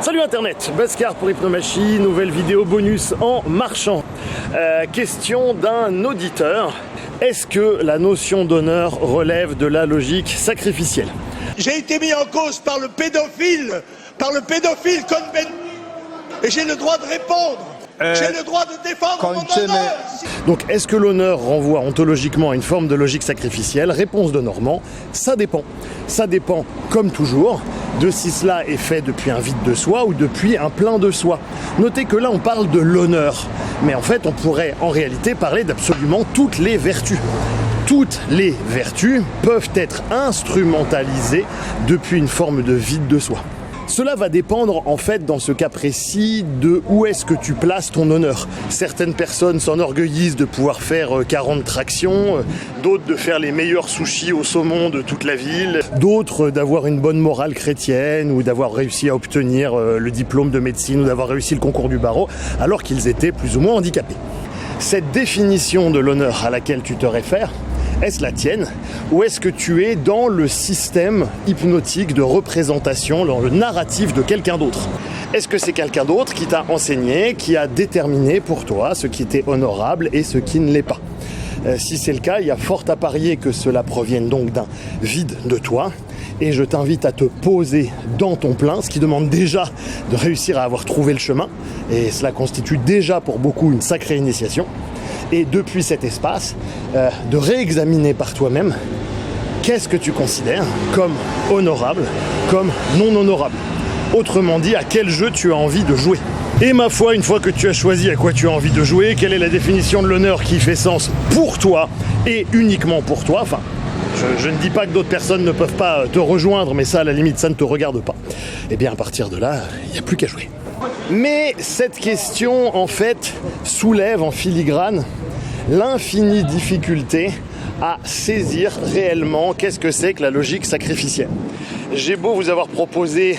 Salut Internet, Bascar pour Hypnomachie, nouvelle vidéo bonus en marchant. Question d'un auditeur, est-ce que la notion d'honneur relève de la logique sacrificielle? J'ai été mis en cause par le pédophile Cohn-Bendit, et j'ai le droit de répondre. J'ai le droit de défendre mon honneur. Donc est-ce que l'honneur renvoie ontologiquement à une forme de logique sacrificielle? Réponse de Normand, ça dépend. Ça dépend, comme toujours, de si cela est fait depuis un vide de soi ou depuis un plein de soi. Notez que là on parle de l'honneur, mais en fait on pourrait en réalité parler d'absolument toutes les vertus. Toutes les vertus peuvent être instrumentalisées depuis une forme de vide de soi. Cela va dépendre en fait dans ce cas précis de où est-ce que tu places ton honneur. Certaines personnes s'enorgueillissent de pouvoir faire 40 tractions, d'autres de faire les meilleurs sushis au saumon de toute la ville, d'autres d'avoir une bonne morale chrétienne ou d'avoir réussi à obtenir le diplôme de médecine ou d'avoir réussi le concours du barreau alors qu'ils étaient plus ou moins handicapés. Cette définition de l'honneur à laquelle tu te réfères, est-ce la tienne ou est-ce que tu es dans le système hypnotique de représentation, dans le narratif de quelqu'un d'autre? Est-ce que c'est quelqu'un d'autre qui t'a enseigné, qui a déterminé pour toi ce qui était honorable et ce qui ne l'est pas? Si c'est le cas, il y a fort à parier que cela provienne donc d'un vide de toi. Et je t'invite à te poser dans ton plein, ce qui demande déjà de réussir à avoir trouvé le chemin. Et cela constitue déjà pour beaucoup une sacrée initiation. Et depuis cet espace, de réexaminer par toi-même qu'est-ce que tu considères comme honorable, comme non honorable. Autrement dit, à quel jeu tu as envie de jouer. Et ma foi, une fois que tu as choisi à quoi tu as envie de jouer, quelle est la définition de l'honneur qui fait sens pour toi et uniquement pour toi, enfin, je ne dis pas que d'autres personnes ne peuvent pas te rejoindre, mais ça, à la limite, ça ne te regarde pas. Et bien, à partir de là, il n'y a plus qu'à jouer. Mais cette question, en fait, soulève en filigrane l'infinie difficulté à saisir réellement qu'est-ce que c'est que la logique sacrificielle. J'ai beau vous avoir proposé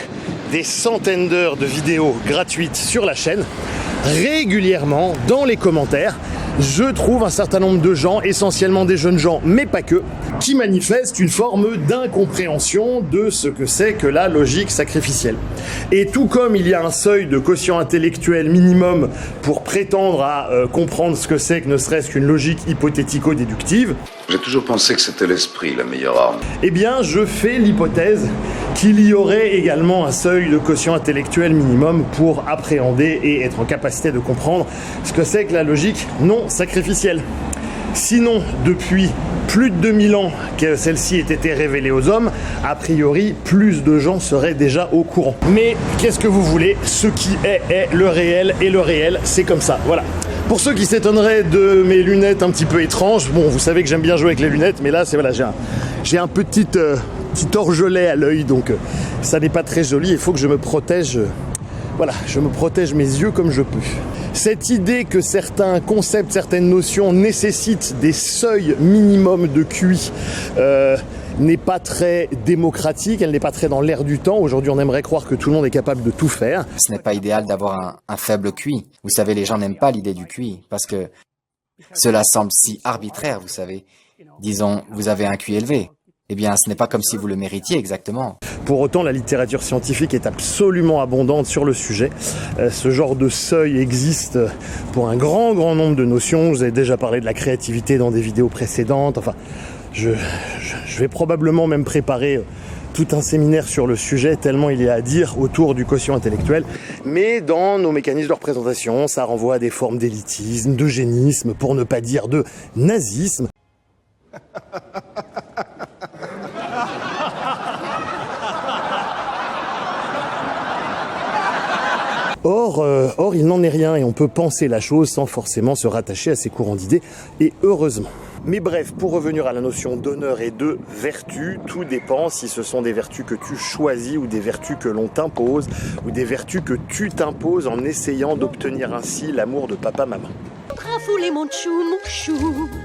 des centaines d'heures de vidéos gratuites sur la chaîne, régulièrement, dans les commentaires, je trouve un certain nombre de gens, essentiellement des jeunes gens, mais pas que, qui manifestent une forme d'incompréhension de ce que c'est que la logique sacrificielle. Et tout comme il y a un seuil de quotient intellectuel minimum pour prétendre à comprendre ce que c'est que ne serait-ce qu'une logique hypothético-déductive, j'ai toujours pensé que c'était l'esprit, la meilleure arme. Eh bien, je fais l'hypothèse qu'il y aurait également un seuil de quotient intellectuel minimum pour appréhender et être en capacité de comprendre ce que c'est que la logique non sacrificielle. Sinon, depuis plus de 2000 ans que celle-ci ait été révélée aux hommes, a priori, plus de gens seraient déjà au courant. Mais qu'est-ce que vous voulez? Ce qui est le réel, et le réel, c'est comme ça. Voilà. Pour ceux qui s'étonneraient de mes lunettes un petit peu étranges, bon, vous savez que j'aime bien jouer avec les lunettes, mais là, c'est voilà, j'ai un petit orgelet à l'œil, donc ça n'est pas très joli. Il faut que je me protège. Voilà, je me protège mes yeux comme je peux. Cette idée que certains concepts, certaines notions nécessitent des seuils minimums de QI n'est pas très démocratique, elle n'est pas très dans l'air du temps. Aujourd'hui, on aimerait croire que tout le monde est capable de tout faire. Ce n'est pas idéal d'avoir un faible QI. Vous savez, les gens n'aiment pas l'idée du QI parce que cela semble si arbitraire, vous savez. Disons, vous avez un QI élevé. Eh bien, ce n'est pas comme si vous le méritiez exactement. Pour autant, la littérature scientifique est absolument abondante sur le sujet. Ce genre de seuil existe pour un grand nombre de notions. Je vous avez déjà parlé de la créativité dans des vidéos précédentes. Enfin, je vais probablement même préparer tout un séminaire sur le sujet, tellement il y a à dire autour du quotient intellectuel. Mais dans nos mécanismes de représentation, ça renvoie à des formes d'élitisme, d'eugénisme, pour ne pas dire de nazisme. Or, il n'en est rien et on peut penser la chose sans forcément se rattacher à ces courants d'idées, et heureusement. Mais bref, pour revenir à la notion d'honneur et de vertu, tout dépend si ce sont des vertus que tu choisis ou des vertus que l'on t'impose, ou des vertus que tu t'imposes en essayant d'obtenir ainsi l'amour de papa-maman. Rafouler mon chou,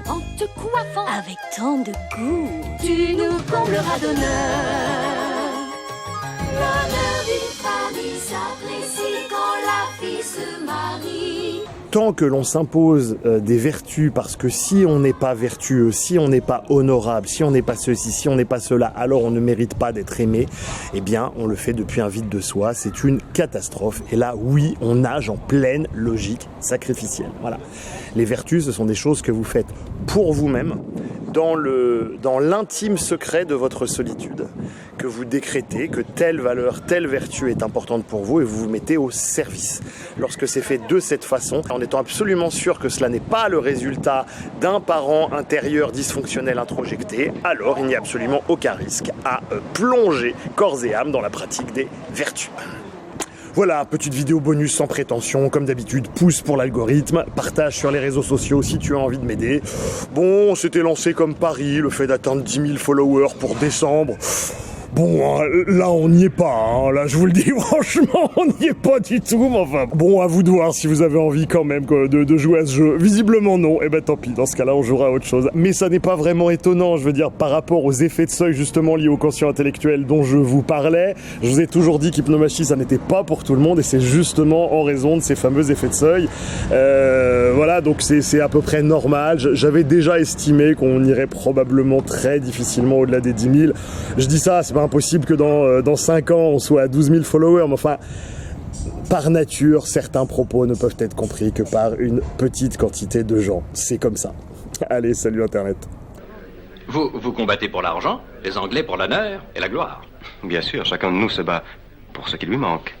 en te coiffant avec tant de goût, tu nous combleras d'honneur. L'honneur d'une famille s'apprécie quand la fille se marie. tant que l'on s'impose des vertus, parce que si on n'est pas vertueux, si on n'est pas honorable, si on n'est pas ceci, si on n'est pas cela, alors on ne mérite pas d'être aimé, eh bien on le fait depuis un vide de soi, c'est une catastrophe. Et là, oui, on nage en pleine logique sacrificielle. Voilà. Les vertus, ce sont des choses que vous faites pour vous-même, dans l'intime secret de votre solitude, que vous décrétez que telle valeur, telle vertu est importante pour vous et vous vous mettez au service. Lorsque c'est fait de cette façon, en étant absolument sûr que cela n'est pas le résultat d'un parent intérieur dysfonctionnel introjecté, alors il n'y a absolument aucun risque à plonger corps et âme dans la pratique des vertus. Voilà, petite vidéo bonus sans prétention, comme d'habitude, pouce pour l'algorithme, partage sur les réseaux sociaux si tu as envie de m'aider. Bon, on s'était lancé comme pari, le fait d'atteindre 10 000 followers pour décembre. Bon, là on n'y est pas, hein. Là je vous le dis franchement, on n'y est pas du tout, mais enfin, bon, à vous de voir si vous avez envie quand même de jouer à ce jeu. Visiblement non, et ben tant pis, dans ce cas-là on jouera à autre chose. Mais ça n'est pas vraiment étonnant, je veux dire, par rapport aux effets de seuil justement liés au quotient intellectuel dont je vous parlais. Je vous ai toujours dit qu'hypnomachie ça n'était pas pour tout le monde, et c'est justement en raison de ces fameux effets de seuil. Voilà, donc c'est à peu près normal. J'avais déjà estimé qu'on irait probablement très difficilement au-delà des 10 000. Je dis ça, c'est pas impossible que dans 5 ans on soit à 12 000 followers, mais enfin, par nature, certains propos ne peuvent être compris que par une petite quantité de gens. C'est comme ça. Allez, salut Internet. Vous combattez pour l'argent, les Anglais pour l'honneur et la gloire. Bien sûr, chacun de nous se bat pour ce qui lui manque.